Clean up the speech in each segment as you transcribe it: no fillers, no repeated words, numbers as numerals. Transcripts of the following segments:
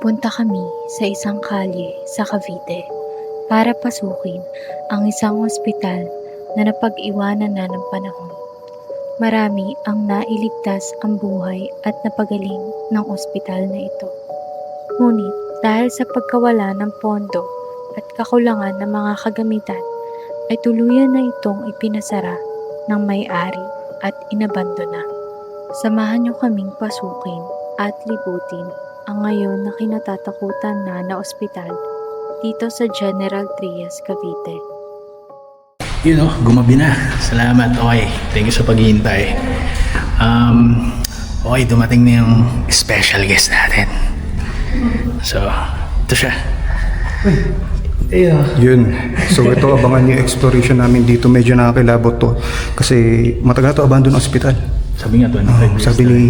Nagpunta kami sa isang kalye sa Cavite para pasukin ang isang ospital na napag-iwanan na ng panahon. Marami ang nailigtas ang buhay at napagaling ng ospital na ito. Ngunit dahil sa pagkawala ng pondo at kakulangan ng mga kagamitan, ay tuluyan na itong ipinasara ng may-ari at inabandona. Samahan niyo kaming pasukin at libutin ang ngayon na kinatatakutan na ospital dito sa General Trias, Cavite. Yun o, gumabi na. Salamat. Okay, thank you sa paghihintay. Okay, dumating na yung special guest natin. So, ito siya. Yun. So ito, abangan yung exploration namin dito. Medyo nakakilabot to. Kasi matagal na to abandon hospital. Sabi nga, 25 years Sabi ni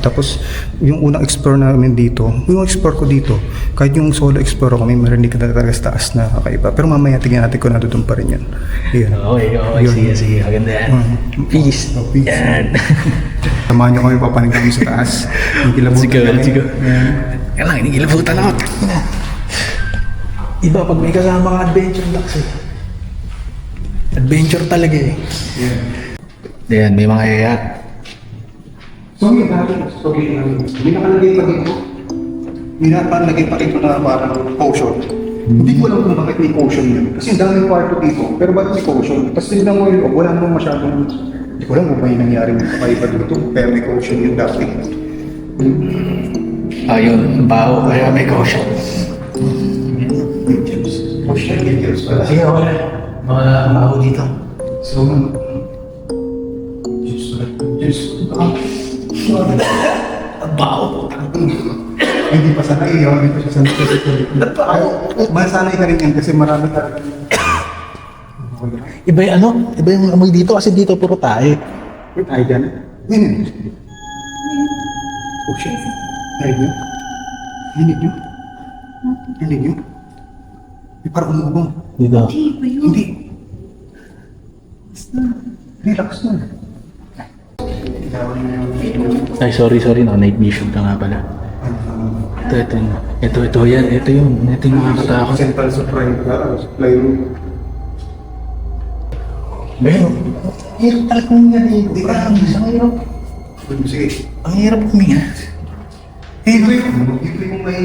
tapos yung unang explore namin dito, yung explore ko dito, kahit yung solo explore ko, may marinig ka talaga sa taas na kakaiba. Pero mamaya tingnan natin kung nandun pa rin yan. Yun. Okay. Yun. Sige. Maganda yan. Peace. Peace. Yan. Samahan nyo kami, papanig kami sa taas. Yung kilabutan Let's go. Yan lang, inigilabutan ako. Iba pag may kasama kang adventure ducks eh. Adventure talaga eh. Yan, may mga yaya. So, may nakalagay pa dito. May nakalagay pa dito na parang potion. Hindi ko alam kung bakit may potion yun. Kasi ang daming kwarto dito, pero bakit may potion? Tapos tinignan mo yun, wala namang masyadong... Hindi ko alam kung may nangyari kakaiba dito, pero may potion yun dati. Ayun, baho, kaya may caution. Potion, angels pala. Sige, wala. Mga baho dito. So, Ang baho po. hindi pa sanay, hindi pa siya sanay. Masanay ka rin yan kasi marami talaga. Iba yung amoy dito kasi dito puro tayo. Wait, ay dyan. Yun. Oh shit. Narinig nyo? Narinig nyo? May parang umubong. Dito. Hindi. Relax na. Ay, sorry, night vision ka nga pala. Ito yan, ito yung nakakatakot. Central supply room. Ayun, hirap talaga huminga dito. Hindi ka Ang hirap. Sige. Ang hirap huminga. Ito yung may...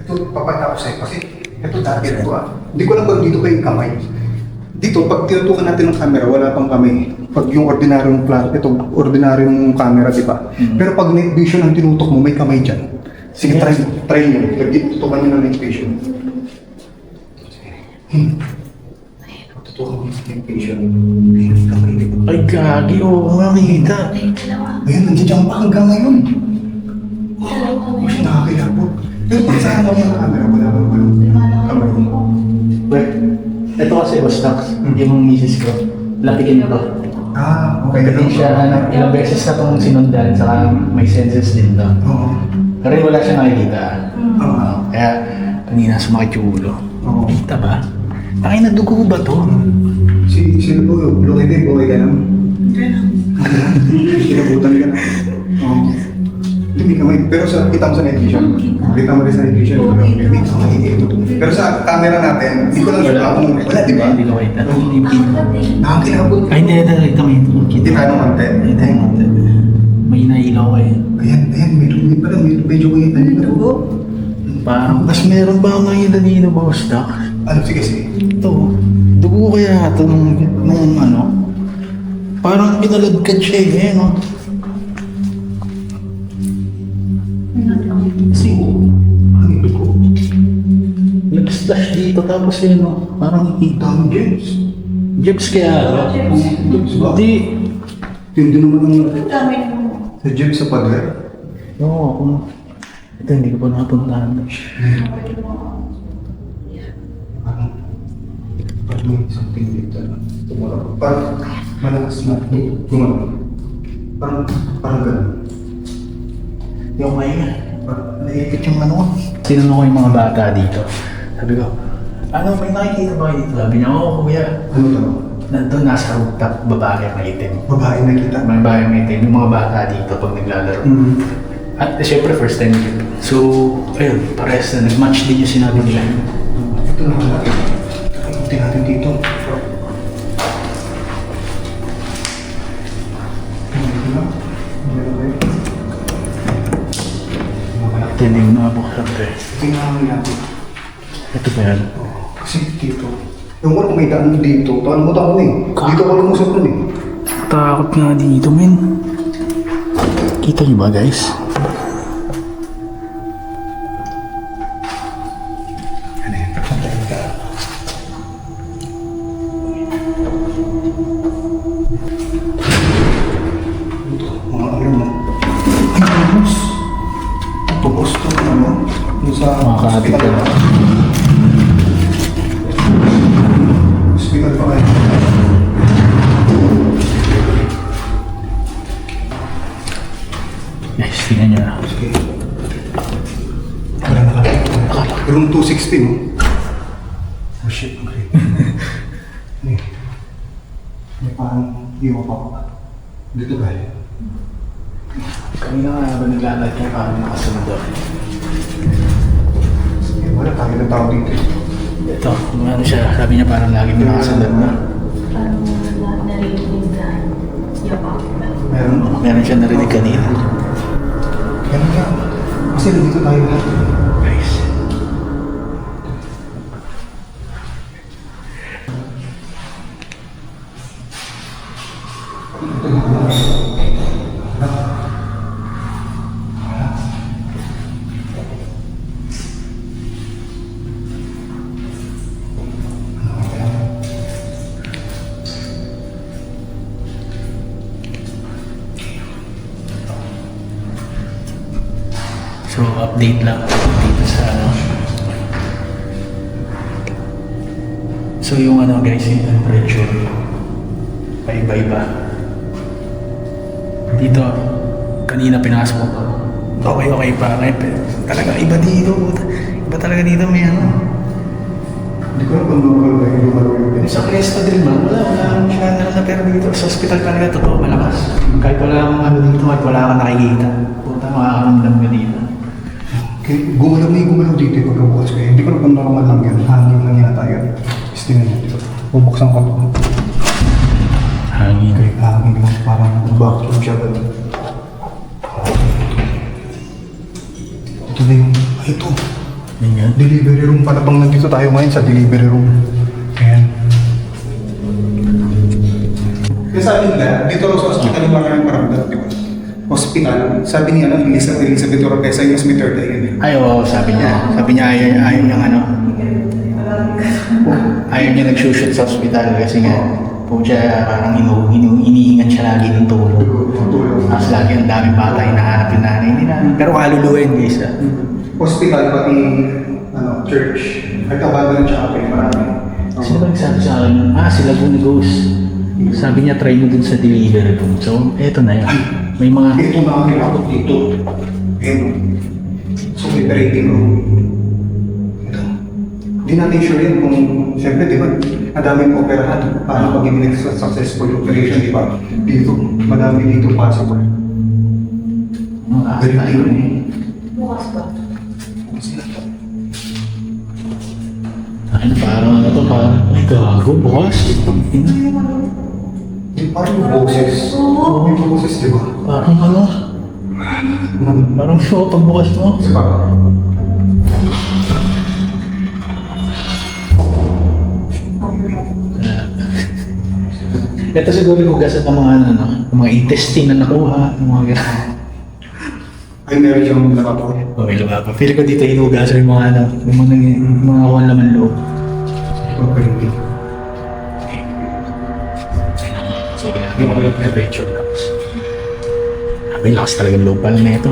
Ito, papatapos sa'yo. Kasi ito dati ito Hindi ko alam kung dito pa yung kamay. Dito, pag tinutukan natin ng camera, wala pang kamay. Pag yung ordinaryong ordinaryong camera, di ba? Pero pag night vision ang tinutok mo, may kamay dyan. Sige, try nyo. Tutukan nyo ng night vision. Tutukan mo ng night vision. May kamay dito. Ay, gagi, oo, makikita. Ayun, nandiyan pa hanggang ngayon. Mas nakakilabot. Pero pag saan naman ang camera, wala pang kamay. Well, ito kasi was stocks, yung misis ko. Lapikin ko. Okay. Kasi siya, ilang beses na itong sinundan, saka may senses din to. Oo. Pero wala siya nakikita. Oo. Kaya, kanina sumakit yung ulo. Oo. Kita ba? Ay, nadugo ba to? Sino po yun? Lukay din, buhay ka naman. Sinabutan ka na. Oo. Hindi kamay. Pero kita mo sa night vision. Kita mo rin sa night vision. Hindi kamay dito. Pero sa camera natin, hindi ko lang siya kung wala, di ba? Hindi ko kita. Nakakilabot. Ay, hindi. Kita mo ito. Hindi tayo ng content. Hindi tayo content. May nailaw kayo. Ayan, medyo may dugo. Parang, mas meron ba ang nakita dito, boss doc? Ano, sige. Ito, dugo kaya ito nung ano? Parang pinaladkad siya eh, no? Kasi, Ano dugo? nag-splash dito tapos yun, no? Parang Dami James. Jebs kaya, James ba? hindi. Hindi naman ang... Sa James sa pader. Oo, kung... Ito, hindi ko pa napuntahan. Parang may something dito na tumulong. Parang malakas na gumano. Parang gano'n. Yung kaya. Parang Naipit yung ano ko. Tinanong ko yung mga bata dito. Sabi ko, ano, may nakikita ba kayo dito? Sabi niya, oo kuya. ano to? Nandun nasa rooftop, babae ang itim. Babae na kita. May babae ang itim, yung mga bata dito pag naglalaro. At syempre first time dito. So, ayun, parehas na. Nag-match din yung sinabi nila. Ito na pala. Ikutin natin dito. Ito hindi mo nakabuksan ito eh. Tingnan natin. Ito ba yan? Kasi dito. Yung ko may daan dito. Takot ako eh. Dito ako lumusot nun eh. Takot nga dito, men. Kita niyo ba, guys? Ano yan? Santayin ka. Ito, mga ano mo. Ay, tubos. Tubos to, ano? Yung sa Makakatid ka na. Hospital pa kayo. Guys, tingnan niyo na. Sige. Wala nakakita. Room 260, no? Oh shit, okay. May parang iwa pa ako. Dito galing. Kanina nga ba naglalad kayo parang nakasunod doon? Wala tayo ng tao dito. Ito, kung ano siya, sabi niya parang lagi may nakasunod na. Parang narinig na yaba. Meron. Meron siya narinig kanina. Ganun ka. Kasi nandito tayo lahat. Guys. So, update lang dito sa ano. So, yung ano guys, yung temperature, paiba-iba. Dito, kanina pinasok ko. Okay pa. Ngayon, talaga iba dito. Iba talaga dito may ano. Hindi ko alam kung normal ba yung lumalo yung Sa Cresta din ba? Wala akong sinandaran na pero dito. Sa hospital talaga, totoo, malakas. Kahit wala akong ano dito, kahit wala akong nakikita. Puta, makakaramdam ka dito. Gumalaw dito yung pagkabukas ko. Hindi ko alam kung normal lang yan. Hangin lang yata yan. Tapos tingnan mo dito. Bubuksan ko ito. Hangin. Kaya hangin lang parang vacuum siya ganun. Ito na yung... Ay, ito. Yan yan. Delivery room pala bang nandito tayo ngayon sa delivery room. Ayan. Kaya sabi nila, dito raw sa hospital yung maraming paramdam, di ba? Hospital, sabi niya lang, Elizabeth Oropesa, yung Smith Third yun. Ay, oo, sabi niya. Sabi niya ayaw niyang ano. Ayaw niya nag-shoot sa hospital kasi nga po siya parang iniingan siya lagi ng tulog. Tapos lagi ang daming bata hinahanap yung nanay nila. Pero kaluluin guys ah. Hospital, pati church. Nagkabago ng chapel, marami. Sino ba nagsabi sa akin? Si Laguna Ghost. Sabi niya try mo dun sa delivery room. So, eto na yun. May mga... Ito na ang kinakot dito. Ayan. So, may operating room. Ito. Hindi natin sure yan kung, siyempre, di ba, ang daming operahan. Paano pag hindi successful operation, di ba? Dito, madami dito possible. Kasi tayo eh. Bukas ba? Ay, parang ano to, parang... Ay, gago, bukas. Parang yung boses. Yung boses, di ba? Parang ano? Parang show pagbukas mo. Kasi pa. Ito siguro yung hugasan ng mga ano, ng mga intestine na nakuha, ng mga gano'n. Ay, meron siyang nakapot. Okay, lumaba. Feel ko dito hinugasan yung mga ano, yung mga kuhan laman loob. Operating. So, ginagawa ko yung temperature tapos. Abay, lakas talagang loob pala na ito.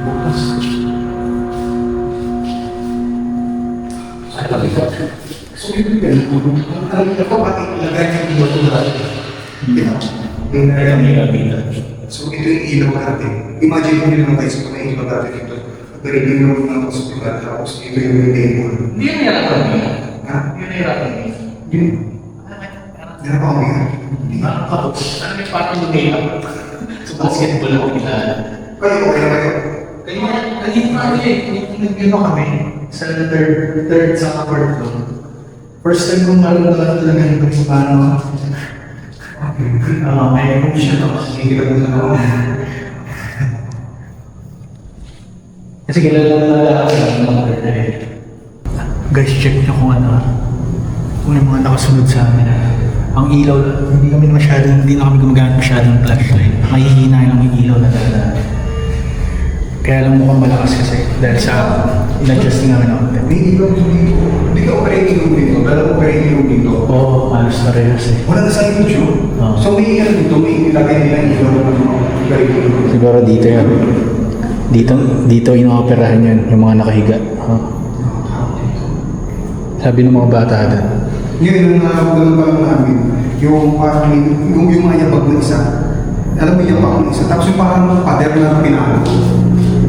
Bukas. So, ito yung tulong. Ito pati ilagay niya yung bato natin. So, ito yung ilaw natin. Imagine mo nila guys, kung may ilaw natin ito. Pero hindi mo ng hospital, tapos ito yung table. Hindi yung nahirapan niya. Ha? Hindi yung nahirapan niya. Yun. Hindi na pa kami. Parang kapos. Ano yung parang yung nahirapan? So, basketball ang bigla. Kayo, okay na kayo. Nag-ano kami sa third sa fourth floor. First time kong marunong talaga yung paano. May emotion ako. Kasi kilala na ng mga birthday. Guys, check nyo kung ano. Kung yung mga nakasunod sa amin. Ang ilaw, hindi na kami gumagamit masyadong flashlight. Mahihina lang yung ilaw na dala. Kaya lang mukhang malakas kasi dahil sa in-adjusting namin ako. May ilaw dito. Hindi ka operating room dito. Pero operating room dito. Oo, halos parehas eh. Wala na sa YouTube. Oo. So may ano dito, may ilagay nila yung ilaw na operating room. Siguro dito yan. Dito inooperahan yun, yung mga nakahiga. Sabi ng mga bata doon. Yun, ganun pa lang namin. Yung parang, yung mga yabag na isa. Alam mo yung yabag na isa. Tapos yung parang pader na pinalo.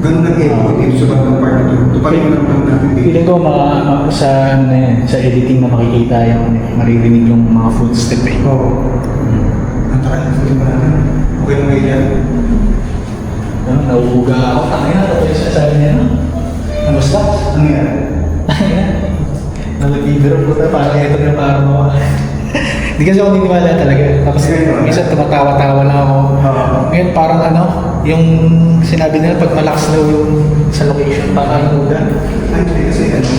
Ganun na dito sa bandang part na ito. Ito pa rin yung naman natin dito. Feeling ko sa editing na makikita yung maririnig yung mga footstep eh. Oo. Ang tagal na ito natin. Okay na ngayon yan. Nauuga ako. Tangin na, ito yung sinasabi niya no? Namusta? Ano yan? Nalagibiro ko na parang ito yung parang mo. Hindi kasi ako niniwala talaga. Tapos minsan tumatawa-tawa lang ako. Ngayon parang ano, yung sinabi nila pag malakas daw yung sa location, parang inuga. Ay, hindi kasi ano.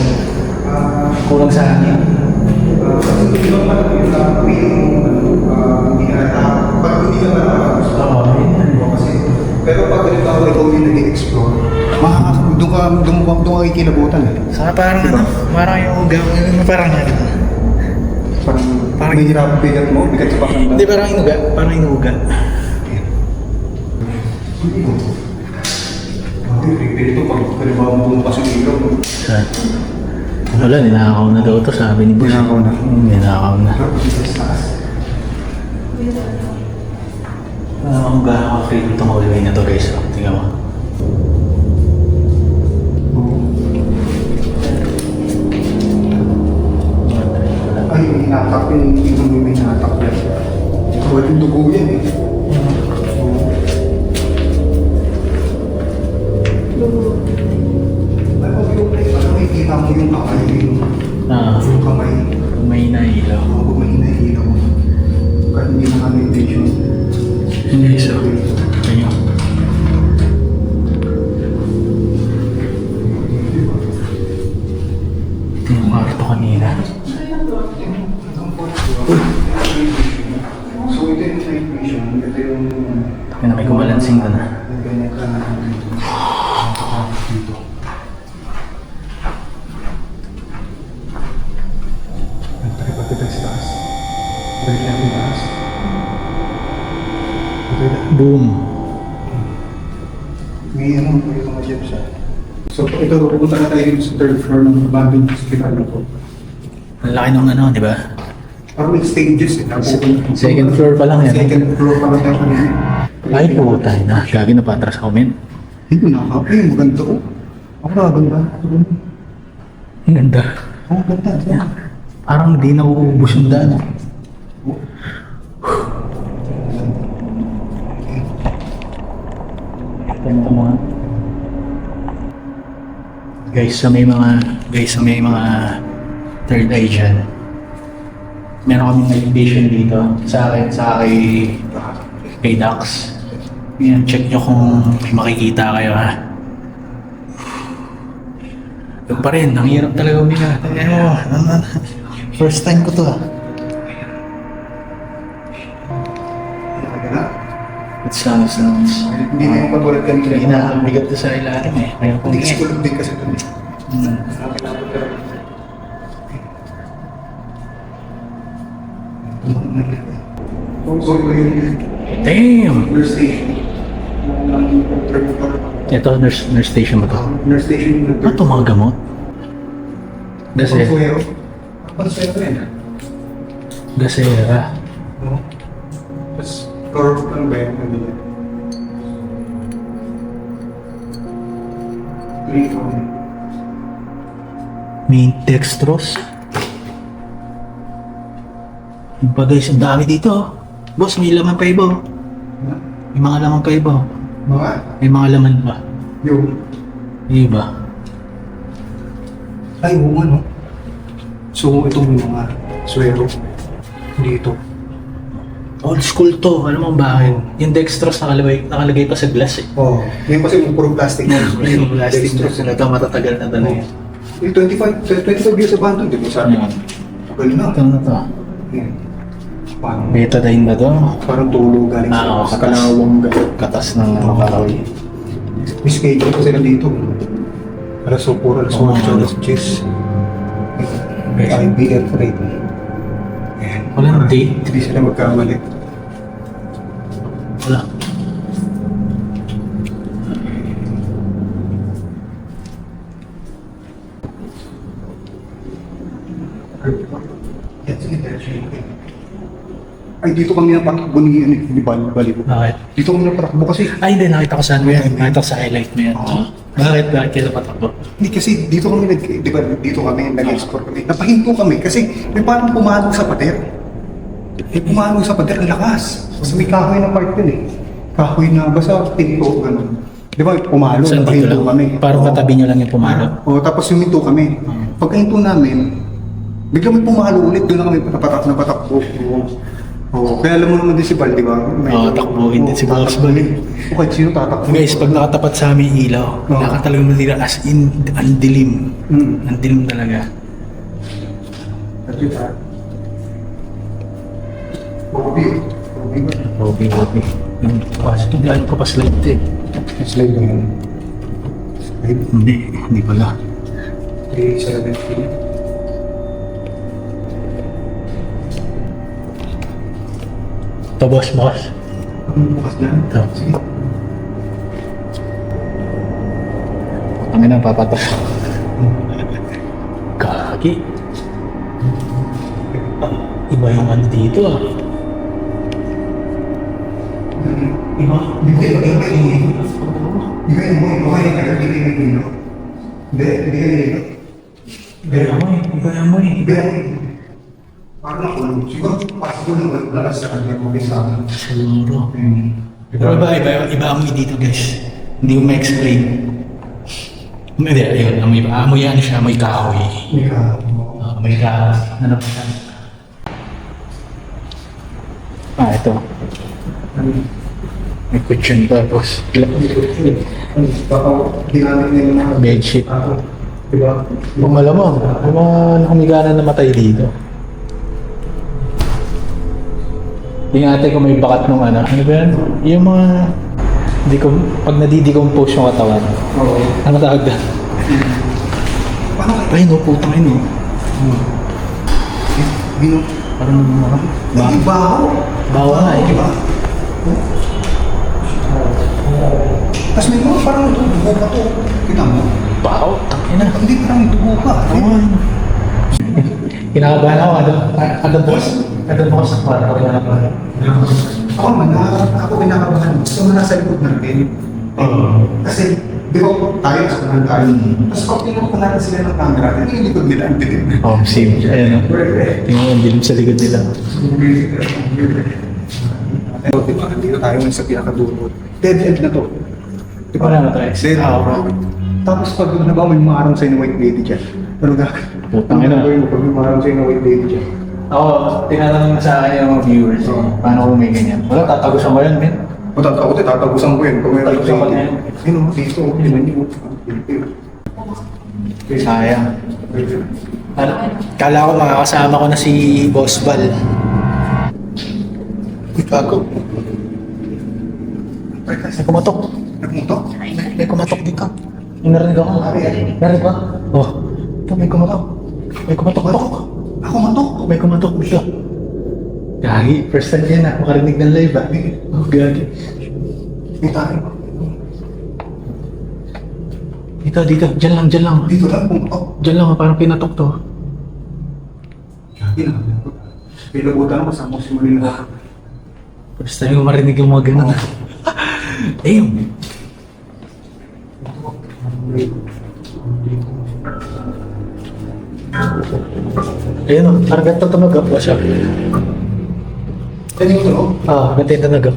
Kulang sa hangin. Kasi hindi naman pala yung hindi ka natakot. Pag hindi ka natakot. Oo, yun. Kasi, pero pag ganito ako, ikaw yung nag-explore, doon ka kikilabutan eh. Saka parang ano, parang yung uga, parang ano. Parang hirap bigat mo, bigat sa pakiramdam. Hindi, parang inuga. Parang inuga. Dito pag kalibaw mo bumukas yung ilaw. Saan? Wala, ninakaw na daw ito, sabi ni Boss. Ninakaw na? Ninakaw na. Ang gaka-feel itong hallway na to guys. Tingnan mo. Ay, yung hinatak yung may hinatak yan. Wala yung dugo yan eh. Ano may kita mo yung kamay yung kamay. May nailaw. Pag may hinahilaw mo. Kahit hindi na kami intention. Hindi, so. Tingnan. Ito yung kwarto kanina. So ito yung night vision. Ito yung... Kaya na may kumalansing doon na. Ganyan ka na dito. Nagtakipagkita sa taas. Balik lang yung taas. Boom. May ano, may mga jobs siya. So ito, pupunta na tayo sa third floor ng abandoned hospital na po. Ang laki nung ano, di ba? Parang may stages eh. Second floor pa lang yan. Second floor pa lang tayo kanina. Ay, puta na. Gagi na patras ako, men. Hindi na ako. Ay, maganda ko. Ako nakaganda. Ang ganda. Oo, ganda. Parang hindi na uubos yung daan. Ito mo nga. Guys, sa may mga third eye dyan. Meron kaming navigation dito sa akin, kay Dax. Yan, check nyo kung may makikita kayo ha. Yung pa rin, ang hirap talaga umiga. First time ko to ha. Sounds. Hindi na yung pagulad kanina. Hindi na, ang bigat to sa ilalim eh. Mayroon kong Hindi kasi tulog din kasi doon. So ito yung Damn! nurse station. Ito, nurse station ba to? Nurse station yung Ano ito mga gamot? Gasera. Consuelo. Consuelo rin. Gasera. No? Tapos, floor lang ba yun? Ano yun? 3 from May dextrose. Yung pa guys, ang dami dito. Boss, may laman pa iba. May mga laman pa iba. Mga, May mga laman pa. yung, Iba. ay, oo nga, no? So, itong may mga swero dito. Old school to. Alam mo bakit? Yung dextrose nakalagay pa sa glass eh. Oh, ngayon kasi yung puro plastic na. Yung plastic na Dextrose sila. Ito matatagal na talaga. Yung 25 years abandoned, di ba sabi? Galing na. Ito na to. Yan. Parang, Betadine ba to? parang tulo galing Oo, sa katas. kalawang galing. Katas ng kahoy. May schedule pa sila dito. Alas 4, alas 8, alas 10. May IBF rate. Ayan. Walang date. Hindi sila magkamali. Wala. Ay, dito kami napatakbo ni Balibo. Bakit? Dito kami napatakbo kasi, Ay, hindi. Nakita ko saan mo yan. Nakita ko sa highlight mo yan. Bakit? Bakit kayo napatakbo? hindi kasi dito kami di ba, dito kami nag-explore kami. Napahinto kami kasi may parang pumanog sa pader. May pumanog sa pader, ang lakas. Kasi may kahoy na part yun eh. Kahoy na, basta pinto, gano'n. Di ba, pumalo, Saan dito napahinto lang? kami. Parang katabi nyo lang yung pumalo. O, tapos huminto kami. Pagkahinto namin, biglang may pumalo ulit, doon na kami napatakbo. Oo, kaya alam mo naman din si Bal, di ba? Oo, takbuhin din si Boss Bal. O kahit sino tatakbo. Guys, pag nakatapat sa aming ilaw, wala ka talaga matira as in, ang dilim. Hmm. Ang dilim talaga. Bobby. Bobby ba? Bobby. Galing ko pa slide eh. Slide ba yun? Slide? Hindi pala. 317. Ito, boss. Bukas na. Ito. Sige. Ang ina, papatak. Kaki. Iba yung ano dito ah. Iba yung parang ako, siguro pasok ko lang lalas sa kanya mo sa akin. Siguro. Pero iba amoy dito guys. Hindi ko ma-explain. Hindi, ayun. Amoy ano siya, amoy kahoy. Amoy kahoy. Ano pa siya? Ito. May cushion tapos. Baka ginamit niya yung mga Bedsheet. diba? Kung malamang, may mga nakamigana na matay dito. Yung ate ko may bakat nung ano ba yan? Yung mga, pag nadidecompose yung katawan. Oo. Ano tawag doon? Paano kayo? Ay no, putang ino. Bino? Parang Hindi baho. bawa nga eh. Diba? Tapos may mga parang dugo pa to. Kita mo? Baho, tangina. Hindi parang dugo pa. Kinakabahan ako, ada boss sa kwarto, kinakabahan. Ako man, ako pinakabahan. Gusto mo nasa likod natin. Kasi, di ba tayo sa kanan tayo. Tapos pag pinakabahan natin sila ng camera, ano yung likod nila? Ang dilim. Oh, same. Ayan o. Tingnan mo, ang dilim sa likod nila. Pero di ba, dito tayo ngayon sa pinakadulo. Dead end na to. Di ba? Wala na tayo. Dead end. Tapos pag nabaw may mga arang sa'yo na white lady dyan. Ano gagawin? Putang ina. Ano gagawin mo pag may mga arang sa'yo na white lady dyan? Ako, tinatanong sa akin yung mga viewers. Paano kung may ganyan? Wala, tatagusan mo yan, men. Tatagusan ko yun. Kung may white Tatagusan ko lady. na yan. Yun o, dito. Tinan niyo. Sayang. Kala ko makakasama ko na si Boss Bal. Bago. May kumatok. Nagmutok? May kumatok dito. May narinig ako. Narinig ba? Oh. Ito, may kumatok. May kumatok. Ako matok. May kumatok dito. Gagi. First time yan ako makarinig ng live ah. Oh, gagi. May tayo. Dito. Diyan lang. Dito lang pumatok. Diyan lang, parang pinatok to. Yun lang. Pilabutan ako sa mo simulin na. First time ko marinig yung mga ganun. Ayun. Ayun o, parang ganito tunog up. What's up? Yan yung tunog. Ganito yung tunog up.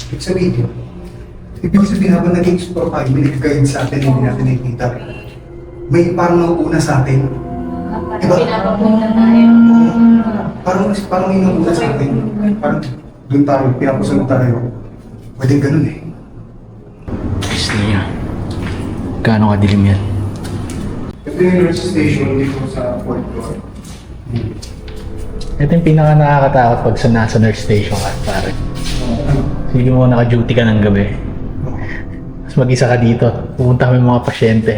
Ibig sabihin habang nag-explore tayo, may nag-guide sa atin, hindi natin nakikita. May parang nauuna sa atin. Diba? Pinapapunta tayo. Parang may nauuna sa atin. Parang doon tayo, pinapusunod tayo. Pwedeng ganun eh. Gusto niya. Gaano kadilim yan? Ito yung nurse station dito sa fourth floor. Ito yung pinaka nakakatakot pag nasa nurse station ka, pare. Sige mo, naka-duty ka ng gabi. Tapos mag-isa ka dito, pupunta kami mga pasyente.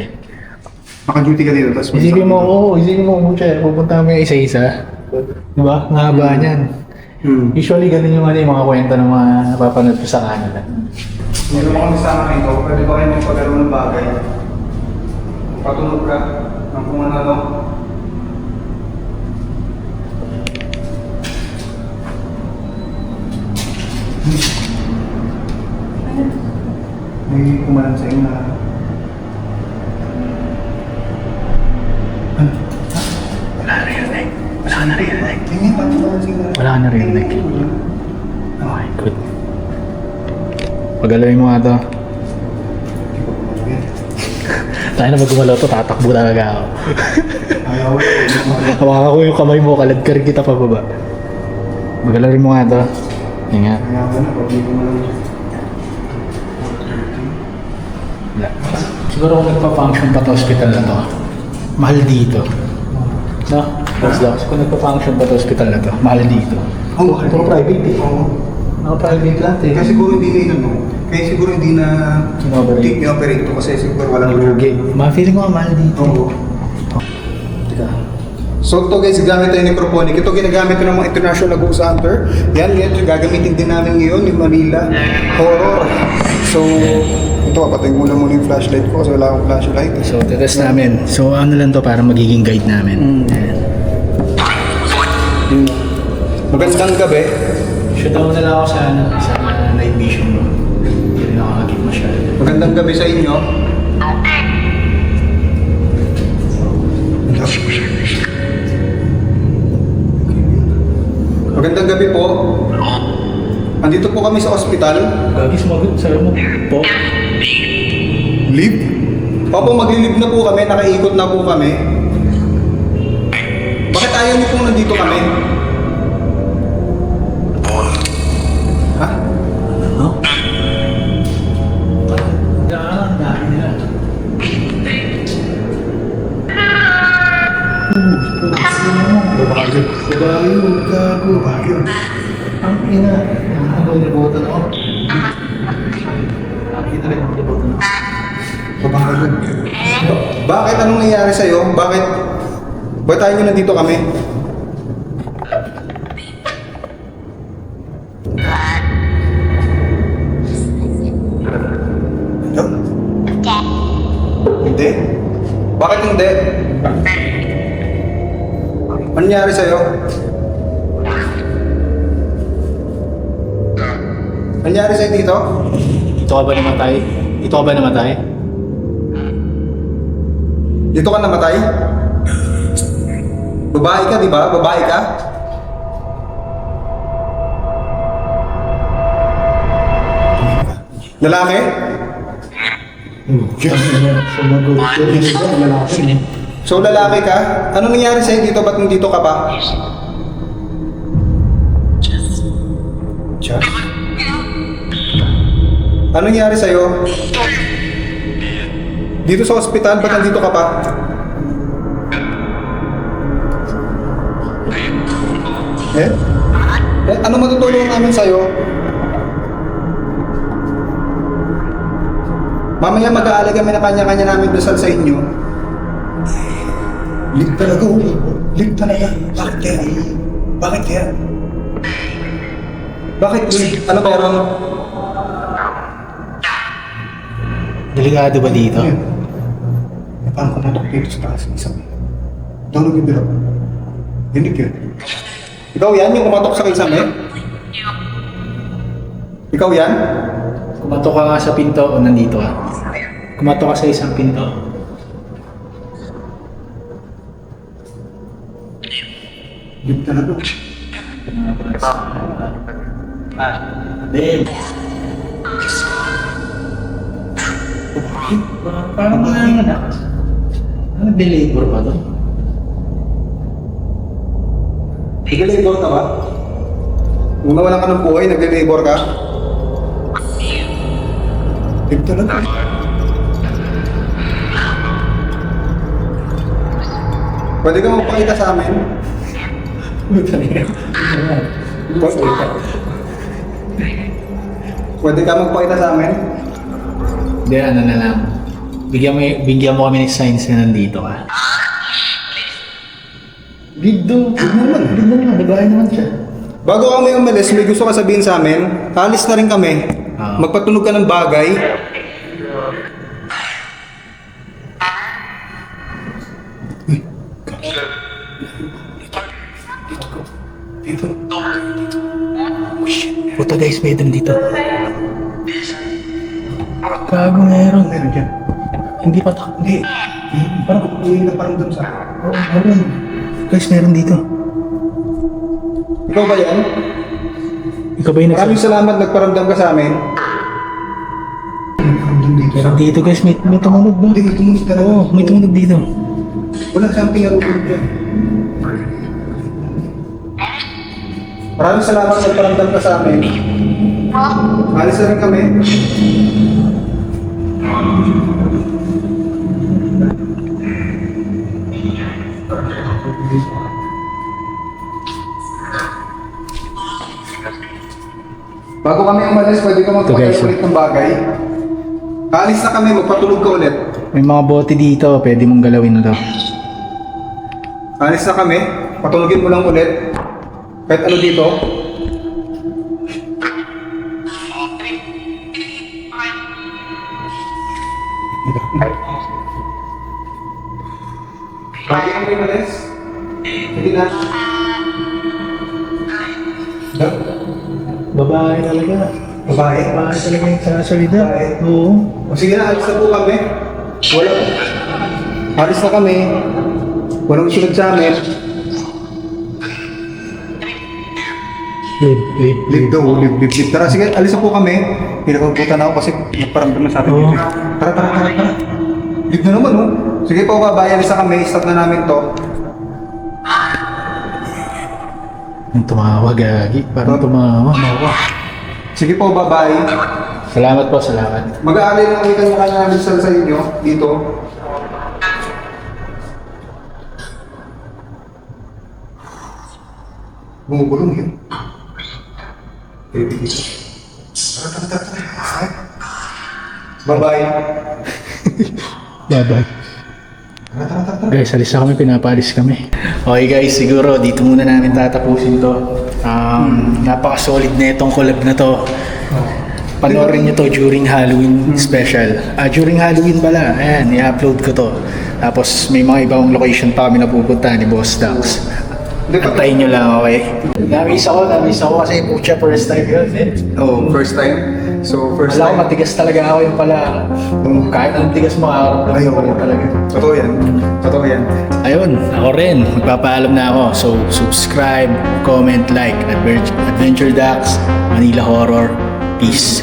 Naka-duty ka dito, tapos Isipin mo, pupunta kami isa-isa. Diba? Ang haba niyan. Usually, ganun yung yung mga kwento ng mga napapanood ko sa kanila. Hindi naman kami sa akin ito, pwede ba kayo magpagano ng bagay? Patunog ka ng kung ano. May kumalan sa inyo na... Ano? Wala ka narinig. Wala ka narinig. Hindi, paano kumalan sa inyo na... Wala ka narinig. Okay, good. Pagalawin mo nga to. Tayo na pag gumalaw to, tatakbo talaga ako. Ayaw. Hawakan ko yung kamay mo, kaladkar kita pababa. Pagalawin mo nga to. Yan nga. Ayaw na, pag hindi kumalan siya. Wala. Siguro kung nagpa-function pa to hospital na to, mahal dito. No? That's kung nagpa-function pa to hospital na to, mahal dito. Oo, Ito private eh. Oo. Mga private lang eh. Kaya siguro hindi na inano. Kaya siguro hindi na Kinoperate. operate to kasi siguro walang Nalugi. Feeling ko nga mahal dito. Oo. Teka. So ito guys, gamit tayo ng microphonic. Ito ginagamit ko ng mga international na ghost hunter. Yan, gagamitin din namin ngayon yung Manila Horror. So, ito, papatayin ko muna yung flashlight ko kasi wala akong flashlight. So, test namin. So, ano lang to para magiging guide namin. Ayan. Magandang gabi. Shoot out na lang ako sa night vision mo. Hindi nakakagit masyado. Magandang gabi sa inyo. Magandang gabi po. Andito po kami sa ospital. Gagi, sumagot. Sabi mo, po. Leave? Opo, maglilib na po kami. Nakaikot na po kami. Bakit ayaw niyo pong nandito kami? Ha? No? Ang dami nila. Babae. Gago. Babae. Ang ina. Ano yung libutan ako? Ang ina rin yung libutan ako. Babae. Bakit? Anong nangyari sa'yo? Bakit? Ba't tayo nyo nandito kami? Ano? Hindi? Bakit hindi? Ano nangyari sa'yo? Ano nangyari sa'yo dito? Ito ka ba namatay? Ito ka ba namatay? Dito ka namatay? Babae ka, di ba? Babae ka? Lalaki? Sumagot. Lalaki. So lalaki ka? Ano nangyari sa'yo dito? Ba't nandito ka pa? Just? Ano nangyari sa'yo? Dito sa ospital, ba't nandito ka pa? Ano matutulong namin sa'yo? Mamaya mag-aalay kami na kanya-kanya namin dasal sa inyo. Lig talaga, lig talaga. Bakit kaya? Bakit kaya? Bakit lig? Ano meron? Delikado ba dito? Parang kumatok dito sa taas ng isang. Daw nag-ibirap. Dinig yun. Ikaw yan, yung kumatok sa kisame? Ikaw yan? Kumatok ka nga sa pinto o nandito ka? Kumatok ka sa isang pinto. Lig talaga. Dave! Parang nanganganak. Nag-labor pa to? Nag-labor ka ba? Kung nawalan ka ng buhay, nag-labor ka? Ito lang. Pwede ka magpakita sa amin? Pwede ka magpakita sa amin? Hindi, ano na lang. Bigyan mo kami ng signs na nandito ka. Gigdo. Gigdo naman. Babae naman siya. Bago kami umalis, may gusto ka sabihin sa amin, alis na rin kami. Magpatunog ka ng bagay. Dito. Puta guys, may item dito. Gago meron. Meron dyan. Hindi pa ta. Hindi. Parang uwi na parang dun sa... Oo, meron. Guys, meron dito. Ikaw ba yan? Ikaw ba yung Maraming salamat, nagparamdam ka sa amin. Meron dito guys, may tumunog ba? Hindi, may tumunog talaga. Oo, may tumunog dito. Wala something na utulog dyan. Maraming salamat, nagparamdam ka sa amin. Alis na rin kami. Bago kami umalis, pwede ka magpakita ulit ng bagay. Alis na kami, magpatulog ka ulit. May mga bote dito, pwede mong galawin to. Alis na kami, patulogin mo lang ulit. Kahit ano dito. Lagi ang may malis. Hindi na. Babae talaga. Babae. Babae talaga yung sasalita. Babae. Oo. O sige na, alis na po kami. Wala. Alis na kami. Walang sunod sa amin. Live daw, live. Tara, sige, alis na po kami. Pinakabutan na ako kasi nagparamdam na sa atin dito. Tara. Live na naman, oh. Sige po, babae, alis na kami. Stop na namin to. Ang tumawag, Gagi. Parang tumawag. Sige po, babae. Salamat po, salamat. Mag-aalay lang kami kanya-kanya namin sa inyo dito. Bumubulong yun. Baby dito. Tara. Bye-bye. Bye-bye. Tara. Guys, alis na kami, pinapaalis kami. Okay guys, siguro dito muna namin tatapusin to. Napaka-solid na itong collab na to. Panoorin nyo to during Halloween special. During Halloween pala, ayan, i-upload ko to. Tapos may mga ibang location pa kami napupunta ni Boss Dax. Antayin nyo lang, okay? Namiss ako kasi pucha first time yun. Oh, first time? So, first Wala ako, time. matigas talaga ako yung pala. Kahit anong tigas makakaramdam ko rin talaga. Totoo yan. Ayun, ako rin. Magpapaalam na ako. So, subscribe, comment, like, Adventure Dax, Manila Horror. Peace.